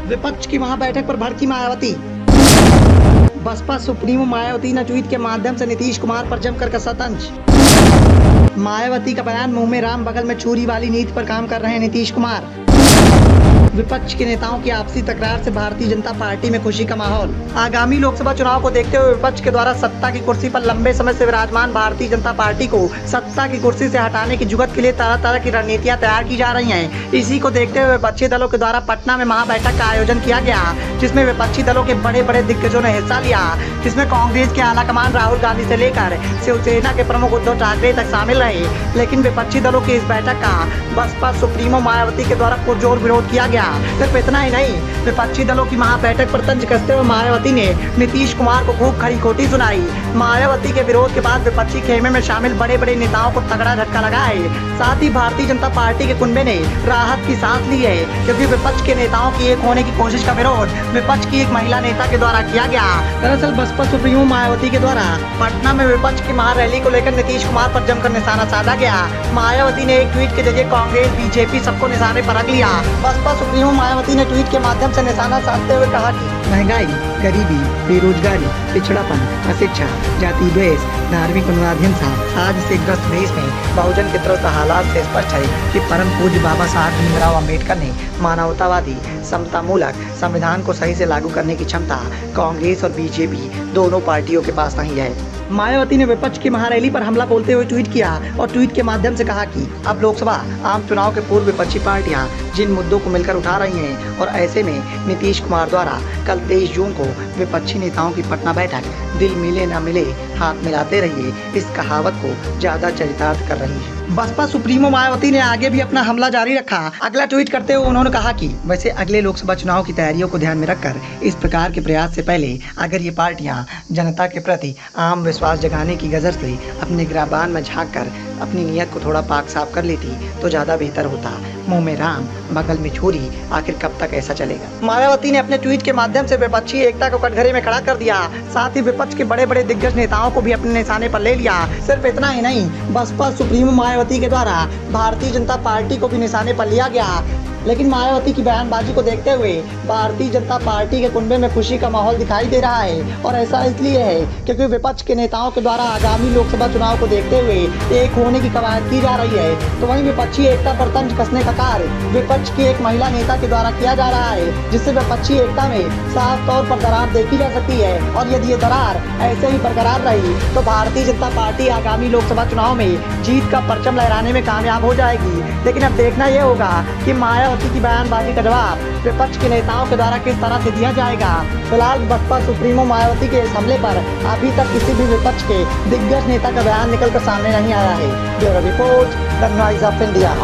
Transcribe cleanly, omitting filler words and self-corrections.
विपक्ष की महाबैठक पर भड़की मायावती। बसपा सुप्रीमो मायावती ने ट्वीट के माध्यम से नीतीश कुमार पर जमकर कसा तंज। मायावती का बयान, मुंह में राम बगल में छुरी वाली नीति पर काम कर रहे हैं नीतीश कुमार। विपक्ष के नेताओं की आपसी तकरार से भारतीय जनता पार्टी में खुशी का माहौल। आगामी लोकसभा चुनाव को देखते हुए विपक्ष के द्वारा सत्ता की कुर्सी पर लंबे समय से विराजमान भारतीय जनता पार्टी को सत्ता की कुर्सी से हटाने की जुगत के लिए तरह तरह की रणनीतियां तैयार की जा रही हैं। इसी को देखते हुए विपक्षी दलों के द्वारा पटना में महाबैठक का आयोजन किया गया, जिसमें विपक्षी दलों के बड़े बड़े दिग्गजों ने हिस्सा लिया, जिसमें कांग्रेस के आला कमान राहुल गांधी से लेकर शिवसेना के प्रमुख उद्धव ठाकरे तक शामिल रहे। लेकिन विपक्षी दलों की इस बैठक का बसपा सुप्रीमो मायावती के द्वारा पुरजोर विरोध किया गया। सिर्फ इतना ही नहीं, विपक्षी दलों की महाबैठक पर तंज कसते हुए मायावती ने नीतीश कुमार को खूब खरी खोटी सुनाई। मायावती के विरोध के बाद विपक्षी खेमे में शामिल बड़े बड़े नेताओं को तगड़ा झटका लगा है। साथ ही भारतीय जनता पार्टी के कुनबे ने राहत की सांस ली है, क्योंकि विपक्ष के नेताओं की एक होने की कोशिश का विरोध विपक्ष की एक महिला नेता के द्वारा किया गया। दरअसल बसपा सुप्रीमो मायावती के द्वारा पटना में विपक्ष की महारैली को लेकर नीतीश कुमार पर जमकर निशाना साधा गया। मायावती ने एक ट्वीट के जरिए कांग्रेस, बीजेपी सबको निशाने पर रख लिया। बसपा सुप्रीमो मायावती ने ट्वीट के माध्यम से निशाना साधते हुए कहा कि महंगाई, गरीबी, बेरोजगारी, पिछड़ापन, अशिक्षा, जाति द्वेष, धार्मिक उन्मादहिंसा आज से ग्रस्त देश में बहुजन के त्रस्त हालात से स्पष्ट है कि परम पूज्य बाबा साहब भीमराव अम्बेडकर ने मानवतावादी समतामूलक संविधान को सही से लागू करने की क्षमता कांग्रेस और बीजेपी दोनों पार्टियों के पास नहीं है। मायावती ने विपक्ष की महारैली पर हमला बोलते हुए ट्वीट किया और ट्वीट के माध्यम से कहा कि अब लोकसभा आम चुनाव के पूर्व विपक्षी पार्टियां जिन मुद्दों को मिलकर उठा रही हैं, और ऐसे में नीतीश कुमार द्वारा कल 23 जून को विपक्षी नेताओं की पटना बैठक दिल मिले न मिले हाथ मिलाते रहिए इस कहावत को ज्यादा चरितार्थ कर रही है। बसपा सुप्रीमो मायावती ने आगे भी अपना हमला जारी रखा। अगला ट्वीट करते हुए उन्होंने कहा कि वैसे अगले लोकसभा चुनाव की तैयारियों को ध्यान में रखकर इस प्रकार के प्रयास से पहले अगर ये पार्टियां जनता के प्रति आम विश्वास जगाने की गजर से अपने गिराबान में झांक कर अपनी नीयत को थोड़ा पाक साफ कर लेती तो ज्यादा बेहतर होता। मुंह में राम बगल में छुरी, आखिर कब तक ऐसा चलेगा। मायावती ने अपने ट्वीट के माध्यम से विपक्षी एकता को कटघरे में खड़ा कर दिया। साथ ही विपक्ष के बड़े बड़े दिग्गज नेताओं को भी अपने निशाने पर ले लिया। सिर्फ इतना ही नहीं, बसपा सुप्रीमो मायावती के द्वारा भारतीय जनता पार्टी को भी निशाने पर लिया गया। लेकिन मायावती की बयानबाजी को देखते हुए भारतीय जनता पार्टी के कुनबे में खुशी का माहौल दिखाई दे रहा है, और ऐसा इसलिए है क्योंकि विपक्ष के नेताओं के द्वारा आगामी लोकसभा चुनाव को देखते हुए एक होने की कवायद की जा रही है। तो वहीं विपक्षी एकता पर तंज कसने का कार्य विपक्ष की एक महिला नेता के द्वारा किया जा रहा है, जिससे विपक्षी एकता में साफ तौर पर दरार देखी जा सकती है। और यदि ये दरार ऐसे ही बरकरार रही तो भारतीय जनता पार्टी आगामी लोकसभा चुनाव में जीत का परचम लहराने में कामयाब हो जाएगी। लेकिन अब देखना यह होगा कि मायावती की बयानबाजी का जवाब विपक्ष के नेताओं के द्वारा किस तरह से दिया जाएगा। फिलहाल बसपा सुप्रीमो मायावती के इस हमले पर अभी तक किसी भी विपक्ष के दिग्गज नेता का बयान निकलकर सामने नहीं आया है। Bureau report, the noise of India.